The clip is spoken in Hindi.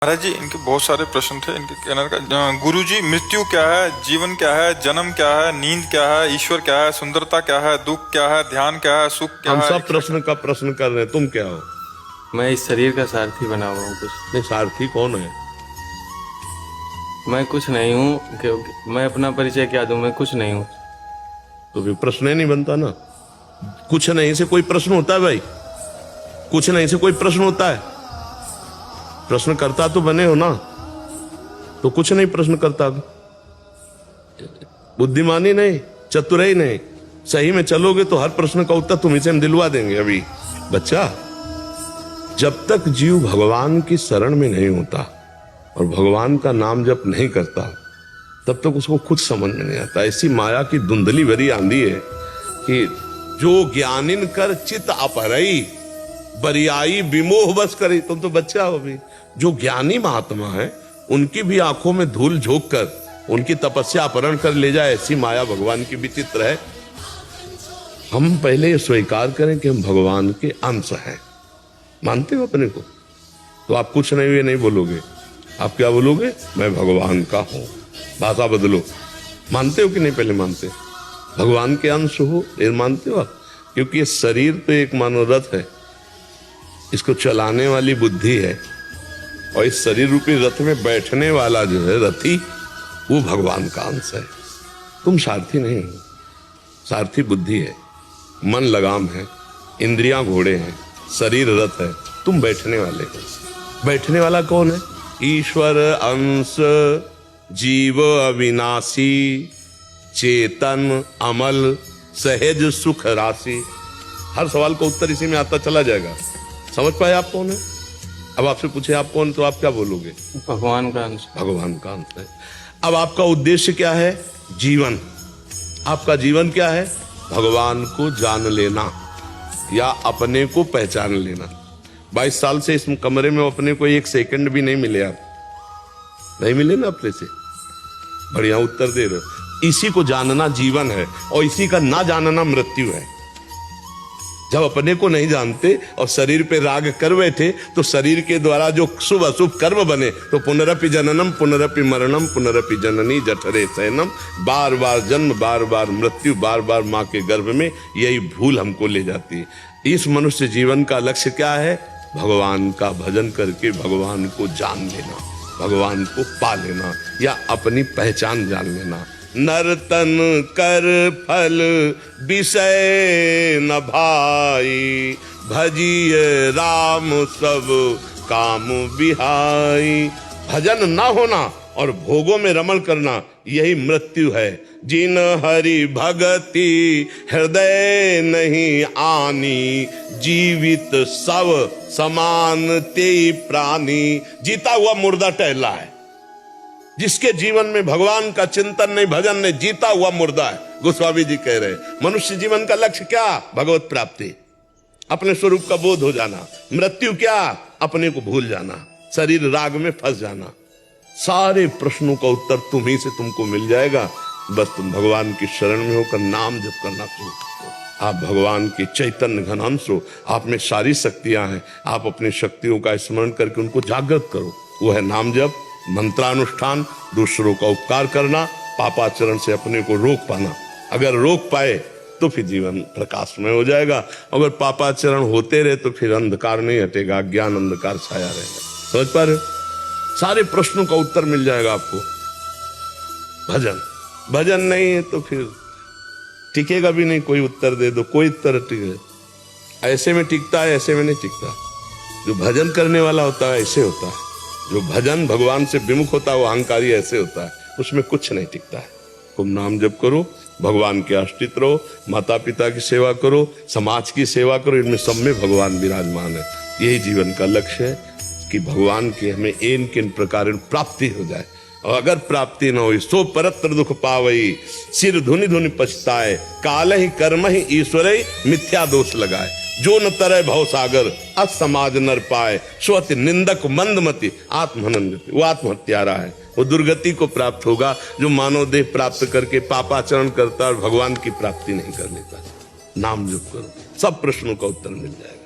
महाराज जी, इनके बहुत सारे प्रश्न थे। इनके कहने का, गुरु जी, मृत्यु क्या है, जीवन क्या है, जन्म क्या है, नींद क्या है, ईश्वर क्या है, सुंदरता क्या है, दुख क्या है, ध्यान क्या है, सुख क्या हम है? सब प्रश्न का प्रश्न कर रहे हैं। तुम क्या हो? मैं इस शरीर का सारथी बना हुआ हूँ। कुछ नहीं, सारथी कौन है? मैं कुछ नहीं हूँ। मैं अपना परिचय क्या दूं? मैं कुछ नहीं हूँ। तो फिर प्रश्न ही नहीं बनता ना। कुछ नहीं से कोई प्रश्न होता है भाई? कुछ नहीं से कोई प्रश्न होता है? प्रश्न करता तो बने हो ना, तो कुछ नहीं प्रश्न करता। बुद्धिमानी नहीं, चतुराई नहीं, सही में चलोगे तो हर प्रश्न का उत्तर तुम्हीं से हम दिलवा देंगे। अभी बच्चा, जब तक जीव भगवान की शरण में नहीं होता और भगवान का नाम जप नहीं करता, तब तक उसको कुछ समझ में नहीं आता। ऐसी माया की धुंधली भरी आंधी है कि जो ज्ञानिन कर चित अपहरई, बरियाई विमोह बस करी। तुम तो बच्चा हो अभी। जो ज्ञानी महात्मा है, उनकी भी आंखों में धूल झोंक कर उनकी तपस्या अपहरण कर ले जाए, ऐसी माया भगवान की विचित्र है। हम पहले ये स्वीकार करें कि हम भगवान के अंश हैं। मानते हो अपने को? तो आप कुछ नहीं हुए नहीं बोलोगे। आप क्या बोलोगे? मैं भगवान का हूं। भाषा बदलो। मानते हो कि नहीं? पहले मानते भगवान के अंश हो, ये मानते हो आप? क्योंकि ये शरीर तो एक मनोरथ है, इसको चलाने वाली बुद्धि है, और इस शरीर रूपी रथ में बैठने वाला जो है रथी, वो भगवान का अंश है। तुम सारथी नहीं हो। सारथी बुद्धि है, मन लगाम है, इंद्रियां घोड़े हैं, शरीर रथ है, तुम बैठने वाले हो। बैठने वाला कौन है? ईश्वर अंश, जीव अविनाशी, चेतन अमल, सहज सुख राशि। हर सवाल का उत्तर इसी में आता चला जाएगा। समझ पाए आप कौन है? अब आपसे पूछे आप कौन, तो आप क्या बोलोगे? भगवान का अंश। भगवान का अंश है। अब आपका उद्देश्य क्या है? जीवन। आपका जीवन क्या है? भगवान को जान लेना या अपने को पहचान लेना। 22 साल से इस कमरे में अपने को एक सेकंड भी नहीं मिले। आप नहीं मिले ना अपने से? बढ़िया उत्तर दे रहे हो। इसी को जानना जीवन है, और इसी का ना जानना मृत्यु है। जब अपने को नहीं जानते और शरीर पे राग कर बैठे, तो शरीर के द्वारा जो शुभ अशुभ कर्म बने, तो पुनरपि जननम पुनरपि मरणम पुनरपि जननी जठरे शयनम, बार बार जन्म, बार बार मृत्यु, बार बार माँ के गर्भ में। यही भूल हमको ले जाती है। इस मनुष्य जीवन का लक्ष्य क्या है? भगवान का भजन करके भगवान को जान लेना, भगवान को पा लेना, या अपनी पहचान जान लेना। नर्तन कर फल विषय न भाई, भजिए राम सब काम बिहाई। भजन ना होना और भोगों में रमण करना, यही मृत्यु है। जिन हरि भगति हृदय नहीं आनी, जीवित सब समान ते प्राणी। जीता हुआ मुर्दा टहला है। जिसके जीवन में भगवान का चिंतन नहीं, भजन नहीं, जीता हुआ मुर्दा है। गोस्वामी जी कह रहे हैं, मनुष्य जीवन का लक्ष्य क्या? भगवत प्राप्ति, अपने स्वरूप का बोध हो जाना। मृत्यु क्या? अपने को भूल जाना, शरीर राग में फंस जाना। सारे प्रश्नों का उत्तर तुम्ही से तुमको मिल जाएगा। बस तुम भगवान की शरण में होकर नाम जप करना शुरू करो। आप भगवान के चैतन्य घन अंश हो, आप में सारी शक्तियां हैं। आप अपनी शक्तियों का स्मरण करके उनको जागृत करो। वो है नाम जप, मंत्रानुष्ठान, दूसरों का उपकार करना, पापाचरण से अपने को रोक पाना। अगर रोक पाए तो फिर जीवन प्रकाशमय हो जाएगा। अगर पापाचरण होते रहे तो फिर अंधकार नहीं हटेगा, ज्ञान अंधकार छाया रहेगा। समझ पा रहे हो? सारे प्रश्नों का उत्तर मिल जाएगा आपको। भजन, भजन नहीं है तो फिर टिकेगा भी नहीं। कोई उत्तर दे दो, कोई उत्तर टिके। ऐसे में टिकता है, ऐसे में नहीं टिकता। जो भजन करने वाला होता है ऐसे होता है। जो भजन भगवान से विमुख होता है वो अहंकारी ऐसे होता है, उसमें कुछ नहीं टिकता है। तुम नाम जप करो, भगवान के आश्रित रहो, माता पिता की सेवा करो, समाज की सेवा करो। इनमें सब में भगवान विराजमान है। यही जीवन का लक्ष्य है कि भगवान की हमें इन किन प्रकार प्राप्ति हो जाए। और अगर प्राप्ति न हो, सो परत्र दुख पावई, सिर धुनि धुनि पछताए, काल ही कर्म ही ईश्वर मिथ्या दोष लगाए। जो न तरह भव सागर, असमाज नर पाए, स्वति निंदक मंदमति आत्महनन गति। वो आत्महत्यारा है, वो दुर्गति को प्राप्त होगा जो मानव देह प्राप्त करके पापाचरण करता और भगवान की प्राप्ति नहीं कर लेता। नाम जप करो, सब प्रश्नों का उत्तर मिल जाएगा।